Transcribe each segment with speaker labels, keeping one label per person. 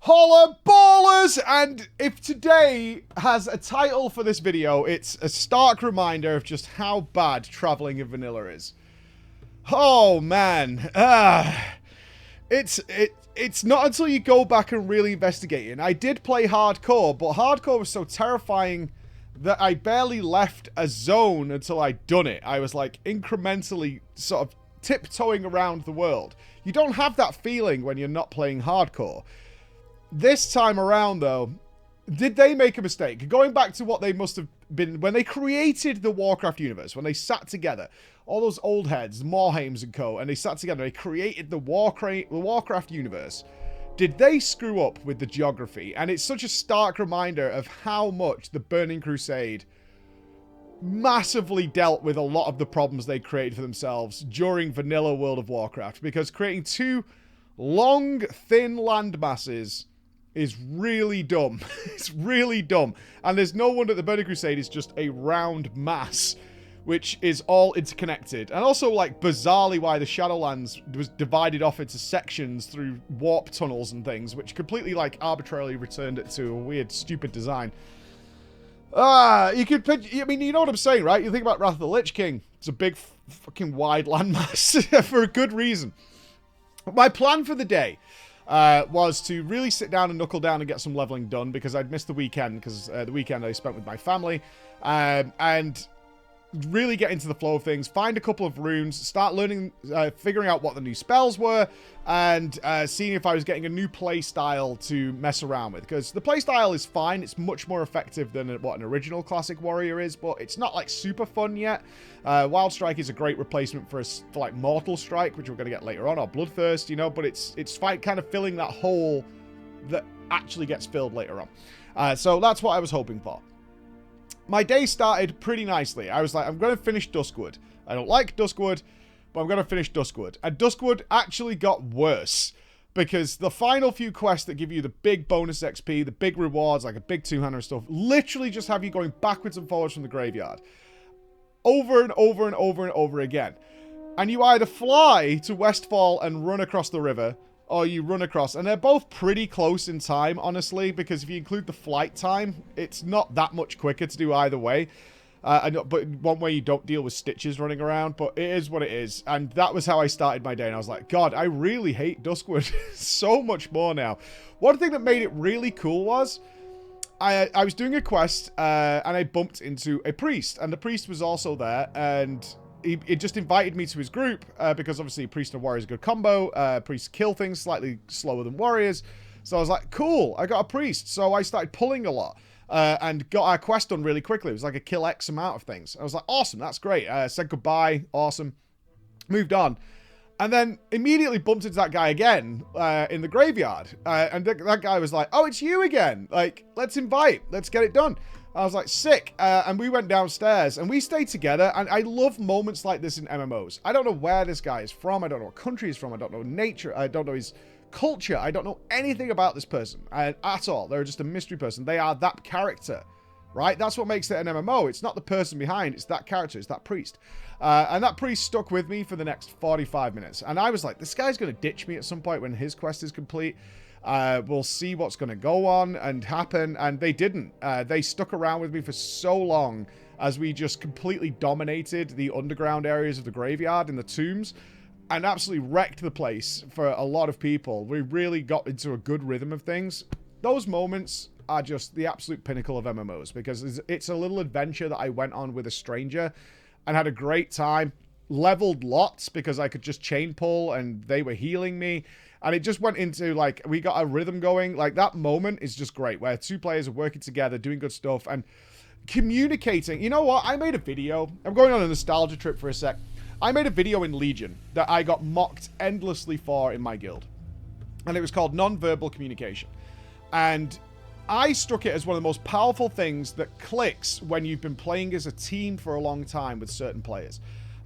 Speaker 1: Holla ballers! And if today has a title for this video, it's a stark reminder of just how bad traveling in vanilla is. Oh man, it's not until you go back and really investigate it. And I did play hardcore, but hardcore was so terrifying that I barely left a zone until I'd done it. I was like incrementally sort of tiptoeing around the world. You don't have that feeling when you're not playing hardcore. This time around, though, did they make a mistake? Going back to what they must have been when they created the Warcraft universe, when they sat together, all those old heads, Morhaims and co, and they sat together, they created the Warcraft universe. Did they screw up with the geography? And it's such a stark reminder of how much the Burning Crusade massively dealt with a lot of the problems they created for themselves during vanilla World of Warcraft, because creating two long, thin land masses is really dumb. It's really dumb. And there's no wonder the Burning Crusade is just a round mass, which is all interconnected. And also, like, bizarrely why the Shadowlands was divided off into sections through warp tunnels and things, which completely, like, arbitrarily returned it to a weird, stupid design. You could picture, I mean, you know what I'm saying, right? You think about Wrath of the Lich King. It's a big, fucking wide landmass for a good reason. My plan for the day was to really sit down and knuckle down and get some leveling done, because I'd missed the weekend, because the weekend I spent with my family, and really get into the flow of things, find a couple of runes, start learning, figuring out what the new spells were, and seeing if I was getting a new play style to mess around with, because the play style is fine. It's much more effective than what an original classic warrior is, but it's not like super fun yet. Wild Strike is a great replacement for like Mortal Strike, which we're going to get later on, or Bloodthirst, you know, but it's kind of filling that hole that actually gets filled later on. So that's what I was hoping for. My day started pretty nicely. I was like, I'm going to finish Duskwood. I don't like Duskwood, but I'm going to finish Duskwood. And Duskwood actually got worse, because the final few quests that give you the big bonus XP, the big rewards, like a big two-hander and stuff, literally just have you going backwards and forwards from the graveyard. Over and over and over and over again. And you either fly to Westfall and run across the river, or you run across, and they're both pretty close in time, honestly, because if you include the flight time, it's not that much quicker to do either way. But one way you don't deal with stitches running around, but it is what it is. And that was how I started my day, and I was like, God, I really hate Duskwood so much more now. One thing that made it really cool was I was doing a quest, and I bumped into a priest, and the priest was also there, and he just invited me to his group, because obviously priest and warrior is a good combo. Priests kill things slightly slower than warriors. So I was like, cool, I got a priest. So I started pulling a lot, and got our quest done really quickly. It was like a kill X amount of things. I was like, awesome, that's great. Said goodbye, awesome. Moved on. And then immediately bumped into that guy again in the graveyard. And that guy was like, oh, it's you again. Like, let's invite. Let's get it done. I was like, sick. And we went downstairs and we stayed together. And I love moments like this in MMOs. I don't know where this guy is from. I don't know what country he's from. I don't know nature. I don't know his culture. I don't know anything about this person at all. They're just a mystery person. They are that character, right? That's what makes it an MMO. It's not the person behind. It's that character. It's that priest. And that priest stuck with me for the next 45 minutes. And I was like, this guy's going to ditch me at some point when his quest is complete. We'll see what's going to go on and happen. And they didn't. They stuck around with me for so long as we just completely dominated the underground areas of the graveyard and the tombs and absolutely wrecked the place for a lot of people. We really got into a good rhythm of things. Those moments are just the absolute pinnacle of MMOs, because it's a little adventure that I went on with a stranger and had a great time. Leveled lots because I could just chain pull and they were healing me. And it just went into, like, we got a rhythm going. Like, that moment is just great, where two players are working together, doing good stuff, and communicating. You know what? I made a video. I'm going on a nostalgia trip for a sec. I made a video in Legion that I got mocked endlessly for in my guild. And it was called Nonverbal Communication. And I struck it as one of the most powerful things that clicks when you've been playing as a team for a long time with certain players.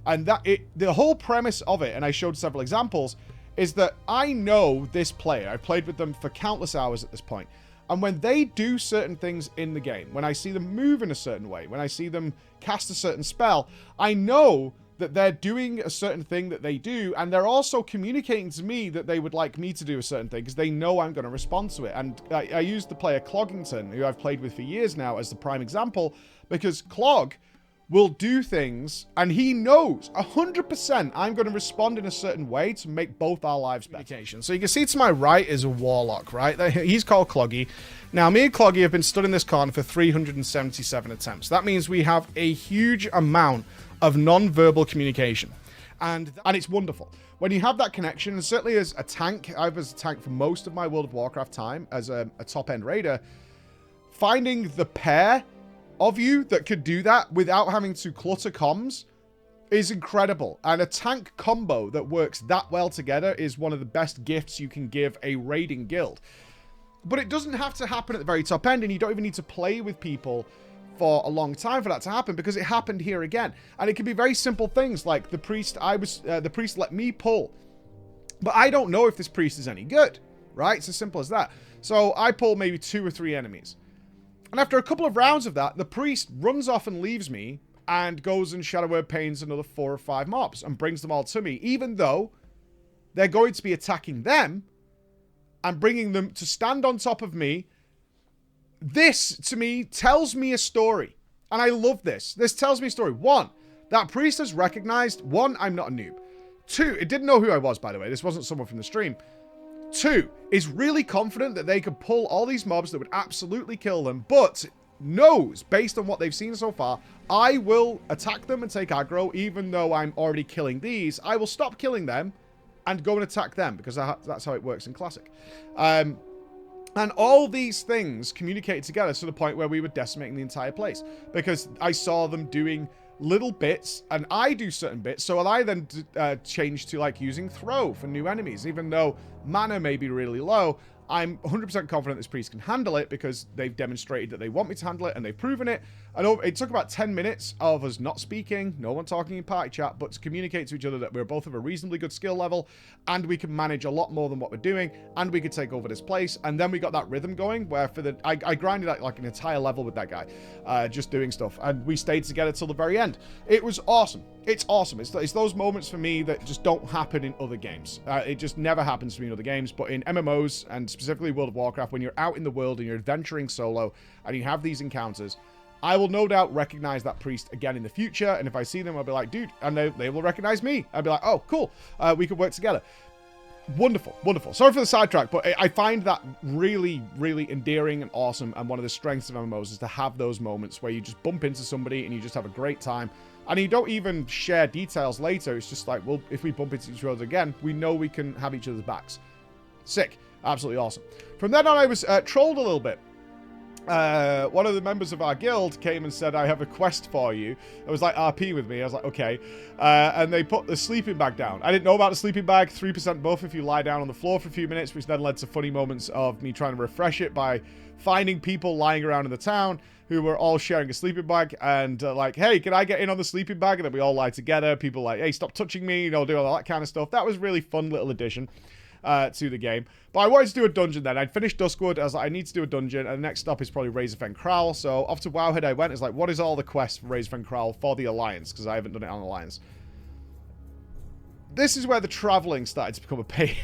Speaker 1: And the whole premise of it, and I showed several examples, is that I know this player. I've played with them for countless hours at this point. And when they do certain things in the game, when I see them move in a certain way, when I see them cast a certain spell, I know that they're doing a certain thing that they do, and they're also communicating to me that they would like me to do a certain thing because they know I'm going to respond to it. And I use the player Cloggington, who I've played with for years now, as the prime example, because Clog will do things, and he knows 100% I'm going to respond in a certain way to make both our lives better. So you can see to my right is a Warlock, right? He's called Cloggy. Now, me and Cloggy have been stood in this corner for 377 attempts. That means we have a huge amount of non-verbal communication. And it's wonderful. When you have that connection, and certainly as a tank, I was a tank for most of my World of Warcraft time as a top-end raider, finding the pair of you that could do that without having to clutter comms is incredible. And a tank combo that works that well together is one of the best gifts you can give a raiding guild. But it doesn't have to happen at the very top end, and you don't even need to play with people for a long time for that to happen, because it happened here again. And it can be very simple things like the priest. The priest let me pull, but I don't know if this priest is any good, right? It's as simple as that. So I pull maybe 2 or 3 enemies. And after a couple of rounds of that, the priest runs off and leaves me and goes and Shadow Word Pains another 4 or 5 mobs and brings them all to me, even though they're going to be attacking them and bringing them to stand on top of me. This, to me, tells me a story. And I love this. This tells me a story. 1, that priest has recognized, 1, I'm not a noob. 2, it didn't know who I was, by the way. This wasn't someone from the stream. 2, is really confident that they could pull all these mobs that would absolutely kill them, but knows, based on what they've seen so far, I will attack them and take aggro, even though I'm already killing these. I will stop killing them and go and attack them, because that's how it works in Classic. And all these things communicated together to the point where we were decimating the entire place, because I saw them doing little bits, and I do certain bits. So I then change to like using throw for new enemies, even though mana may be really low. I'm 100% confident this priest can handle it because they've demonstrated that they want me to handle it, and they've proven it. And it took about 10 minutes of us not speaking, no one talking in party chat, but to communicate to each other that we're both of a reasonably good skill level, and we can manage a lot more than what we're doing, and we could take over this place. And then we got that rhythm going where I grinded like an entire level with that guy, just doing stuff, and we stayed together till the very end. It was awesome. It's awesome. It's those moments for me that just don't happen in other games. It just never happens to me in other games, but in MMOs, and specifically World of Warcraft, when you're out in the world and you're adventuring solo and you have these encounters, I will no doubt recognize that priest again in the future, and if I see them, I'll be like, dude, and they will recognize me. I'll be like, oh, cool, we could work together. Wonderful, wonderful. Sorry for the sidetrack, but I find that really, really endearing and awesome, and one of the strengths of MMOs is to have those moments where you just bump into somebody and you just have a great time, and you don't even share details later. It's just like, well, if we bump into each other again, we know we can have each other's backs. Sick. Absolutely awesome. From then on, I was trolled a little bit. One of the members of our guild came and said, I have a quest for you. It was like RP with me. I was like, okay. And they put the sleeping bag down. I didn't know about the sleeping bag. 3% buff if you lie down on the floor for a few minutes, which then led to funny moments of me trying to refresh it by finding people lying around in the town who were all sharing a sleeping bag, and like, hey, can I get in on the sleeping bag? And then we all lie together. People like, hey, stop touching me, you know, doing all that kind of stuff. That was really fun little addition to the game. But I wanted to do a dungeon then. I'd finished Duskwood. I was like, I need to do a dungeon, and the next stop is probably Razorfen Kraul. So off to Wowhead I went. It's like, what is all the quests for Razorfen Kraul for the Alliance? Because I haven't done it on Alliance. This is where the traveling started to become a pain.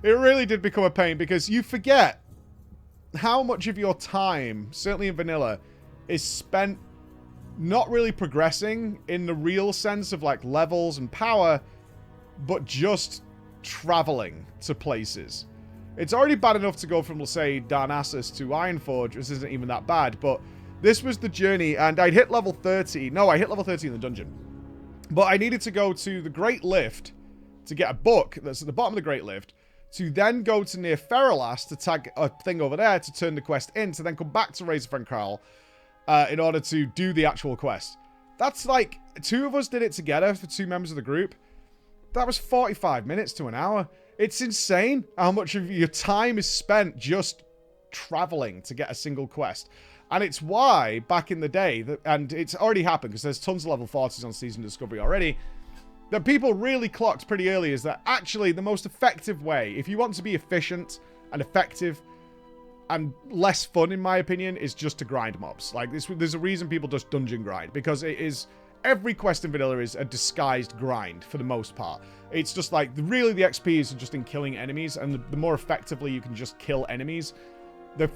Speaker 1: It really did become a pain, because you forget how much of your time, certainly in vanilla, is spent not really progressing in the real sense of like levels and power, but just traveling to places. It's already bad enough to go from, let's say, Darnassus to Ironforge. This isn't even that bad, but this was the journey, and I'd hit level 30. No, I hit level 30 in the dungeon. But I needed to go to the Great Lift to get a book that's at the bottom of the Great Lift, to then go to near Ferrolas to tag a thing over there to turn the quest in, to then come back to Razorfen Kraul in order to do the actual quest. That's like, 2 of us did it together for 2 members of the group. That was 45 minutes to an hour. It's insane how much of your time is spent just traveling to get a single quest. And it's why, back in the day, and it's already happened because there's tons of level 40s on Season Discovery already, that people really clocked pretty early is that actually the most effective way, if you want to be efficient and effective and less fun, in my opinion, is just to grind mobs. Like, there's a reason people just dungeon grind, because it is every quest in vanilla is a disguised grind for the most part. It's just like, really the XP is just in killing enemies, and the more effectively you can just kill enemies, the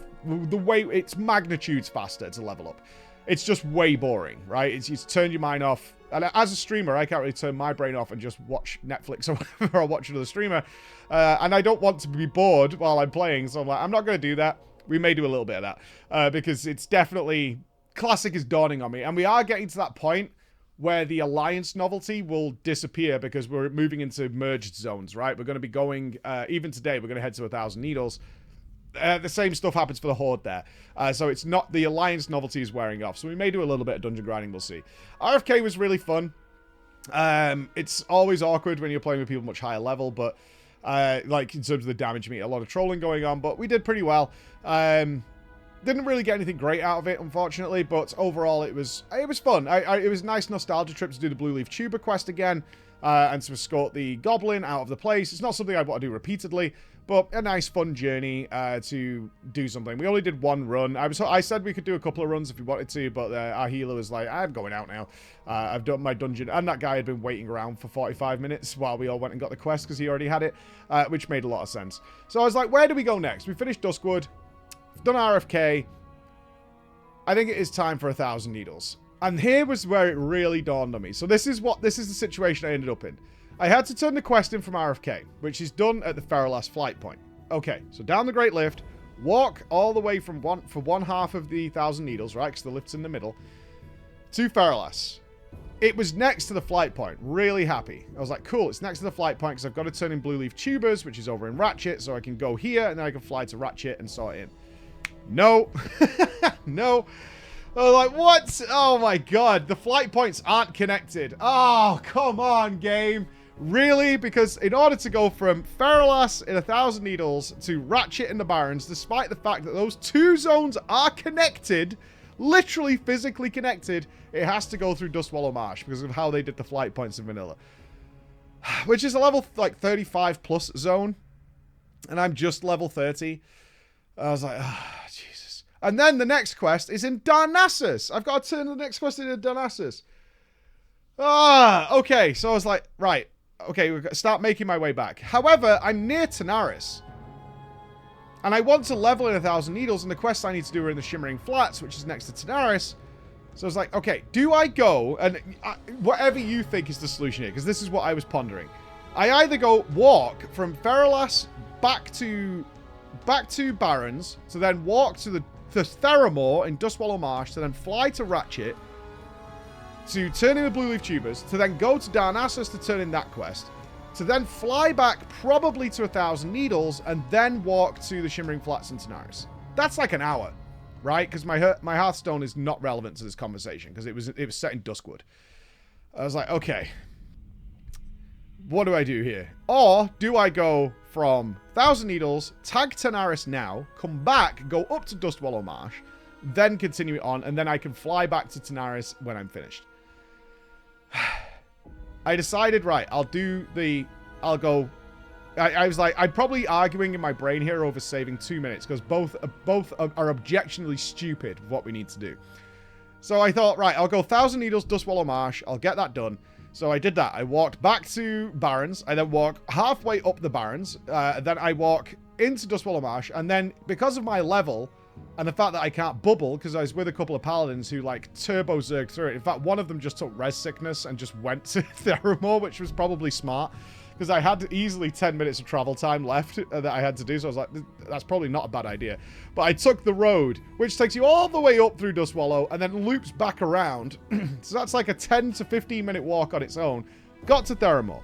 Speaker 1: way it's magnitudes faster to level up. It's just way boring, right? It's turn your mind off. And as a streamer, I can't really turn my brain off and just watch Netflix or whatever, or watch another streamer. And I don't want to be bored while I'm playing, so I'm like, I'm not going to do that. We may do a little bit of that, because it's definitely... Classic is dawning on me, and we are getting to that point where the Alliance novelty will disappear because we're moving into merged zones, right? We're going to be going, even today, we're going to head to 1,000 Needles. The same stuff happens for the Horde there. So it's not, the Alliance novelty is wearing off. So we may do a little bit of dungeon grinding, we'll see. RFK was really fun. It's always awkward when you're playing with people much higher level, but like in terms of the damage meter, a lot of trolling going on, but we did pretty well. Didn't really get anything great out of it, unfortunately, but overall it was fun. It was a nice nostalgia trip to do the Blue Leaf Tuber quest again, and to escort the Goblin out of the place. It's not something I want to do repeatedly, but a nice fun journey to do something. We only did one run. I said we could do a couple of runs if we wanted to, but our healer was like, I'm going out now. I've done my dungeon, and that guy had been waiting around for 45 minutes while we all went and got the quest because he already had it, which made a lot of sense. So I was like, where do we go next? We finished Duskwood. Done RFK. I think it is time for 1,000 Needles. And here was where it really dawned on me. So this is the situation I ended up in. I had to turn the quest in from RFK, which is done at the Ferrolas flight point. Okay, so down the Great Lift, walk all the way from one half of the 1,000 Needles, right? Because the lift's in the middle, to Ferrolas. It was next to the flight point. Really happy. I was like, cool, it's next to the flight point because I've got to turn in Blue Leaf Tubers, which is over in Ratchet, so I can go here and then I can fly to Ratchet and sort it in. No. No. I was like, what? Oh my god. The flight points aren't connected. Oh, come on, game. Really? Because in order to go from Ferrolas in 1,000 Needles to Ratchet in the Barrens, despite the fact that those two zones are connected, literally physically connected, it has to go through Dustwallow Marsh because of how they did the flight points in vanilla. Which is a level like 35 plus zone. And I'm just level 30. I was like, oh, Jesus. And then the next quest is in Darnassus. I've got to turn the next quest into Darnassus. Okay. So I was like, right. Okay, we've got to start making my way back. However, I'm near Tanaris. And I want to level in 1,000 Needles, and the quests I need to do are in the Shimmering Flats, which is next to Tanaris. So I was like, okay, do I go, and whatever you think is the solution here, because this is what I was pondering. I either go walk from Ferrolas back to Barrens, to then walk to the Theramore in Dustwallow Marsh, to then fly to Ratchet, to turn in the Blue Leaf Tubers, to then go to Darnassus to turn in that quest, to then fly back probably to 1,000 Needles, and then walk to the Shimmering Flats in Tanaris. That's like an hour, right? Because my Hearthstone is not relevant to this conversation, because it was set in Duskwood. I was like, okay, what do I do here? Or do I go from 1,000 Needles, tag Tanaris now, come back, go up to Dustwallow Marsh, then continue it on, and then I can fly back to Tanaris when I'm finished. I decided, right, I was like, I'm probably arguing in my brain here over saving 2 minutes, because both are objectionably stupid with what we need to do. So I thought, right, I'll go 1,000 Needles, Dustwallow Marsh, I'll get that done. So I did that. I walked back to Barrens. I then walk halfway up the Barrens. Then I walk into Dustwallow Marsh. And then because of my level and the fact that I can't bubble, because I was with a couple of paladins who like turbo zerged through it. In fact, one of them just took res sickness and just went to Theramore, which was probably smart. Because I had easily 10 minutes of travel time left that I had to do. So I was like, that's probably not a bad idea. But I took the road, which takes you all the way up through Dustwallow and then loops back around. So that's like a 10 to 15 minute walk on its own. Got to Theramore.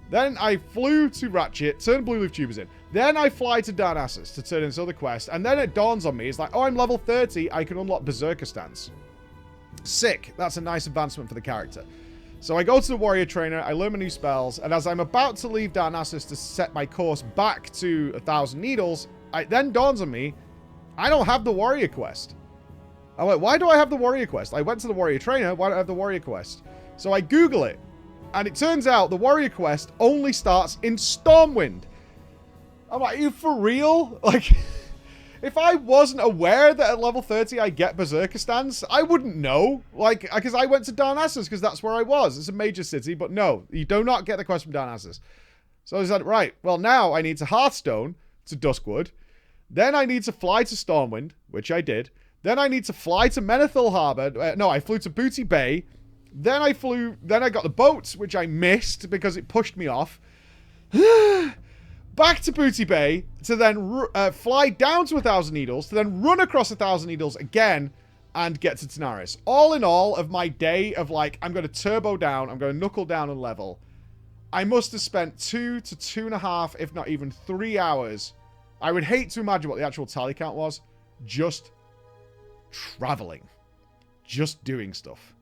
Speaker 1: Then I flew to Ratchet, turned Blue Leaf Tubers in. Then I fly to Darnassus to turn in this other quest. And then it dawns on me, it's like, oh, I'm level 30. I can unlock Berserker Stance. Sick. That's a nice advancement for the character. So I go to the Warrior Trainer, I learn my new spells, and as I'm about to leave Darnassus to set my course back to 1,000 Needles, it then dawns on me, I don't have the Warrior Quest. I'm like, why do I have the Warrior Quest? I went to the Warrior Trainer, why don't I have the Warrior Quest? So I Google it, and it turns out the Warrior Quest only starts in Stormwind. I'm like, are you for real? Like, If I wasn't aware that at level 30 I get Berserker stance, I wouldn't know. Like, because I went to Darnassus because that's where I was. It's a major city, but no, you do not get the quest from Darnassus. So I said, right, well now I need to Hearthstone to Duskwood. Then I need to fly to Stormwind, which I did. Then I need to fly to Menethil Harbor. No, I flew to Booty Bay. Then I got the boats, which I missed because it pushed me off. Back to Booty Bay to then fly down to 1,000 Needles, to then run across 1,000 Needles again and get to Tanaris. All in all of my day of like, I'm going to turbo down, I'm going to knuckle down and level. I must have spent 2 to 2.5, if not even 3 hours. I would hate to imagine what the actual tally count was. Just traveling. Just doing stuff.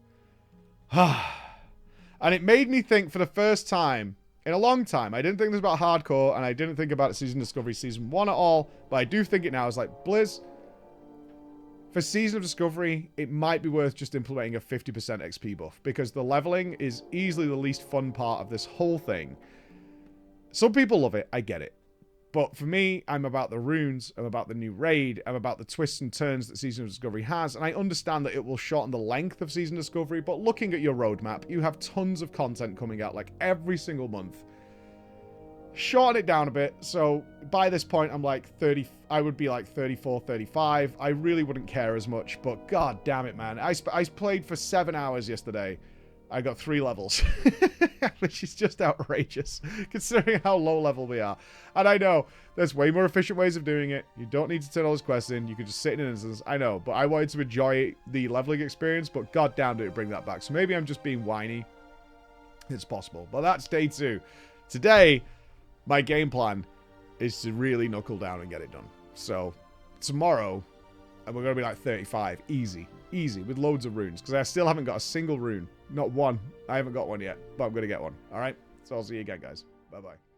Speaker 1: And it made me think for the first time in a long time. I didn't think this about hardcore, and I didn't think about Season Discovery Season 1 at all, but I do think it now. It's like, Blizz, for Season of Discovery, it might be worth just implementing a 50% XP buff, because the leveling is easily the least fun part of this whole thing. Some people love it, I get it. But for me, I'm about the runes, I'm about the new raid, I'm about the twists and turns that Season of Discovery has, and I understand that it will shorten the length of Season Discovery, but looking at your roadmap, you have tons of content coming out like every single month. Shorten it down a bit, so by this point I'm like 30, I would be like 34, 35. I really wouldn't care as much, but god damn it, man. I played for 7 hours yesterday. I got 3 levels, which is just outrageous, considering how low level we are. And I know, there's way more efficient ways of doing it. You don't need to turn all those quests in. You can just sit in an instance. I know, but I wanted to enjoy the leveling experience, but goddamn did it bring that back. So maybe I'm just being whiny. It's possible. But that's day 2. Today, my game plan is to really knuckle down and get it done. So tomorrow, and we're going to be like 35. Easy. Easy. With loads of runes. Because I still haven't got a single rune. Not one. I haven't got one yet. But I'm going to get one. Alright? So I'll see you again, guys. Bye-bye.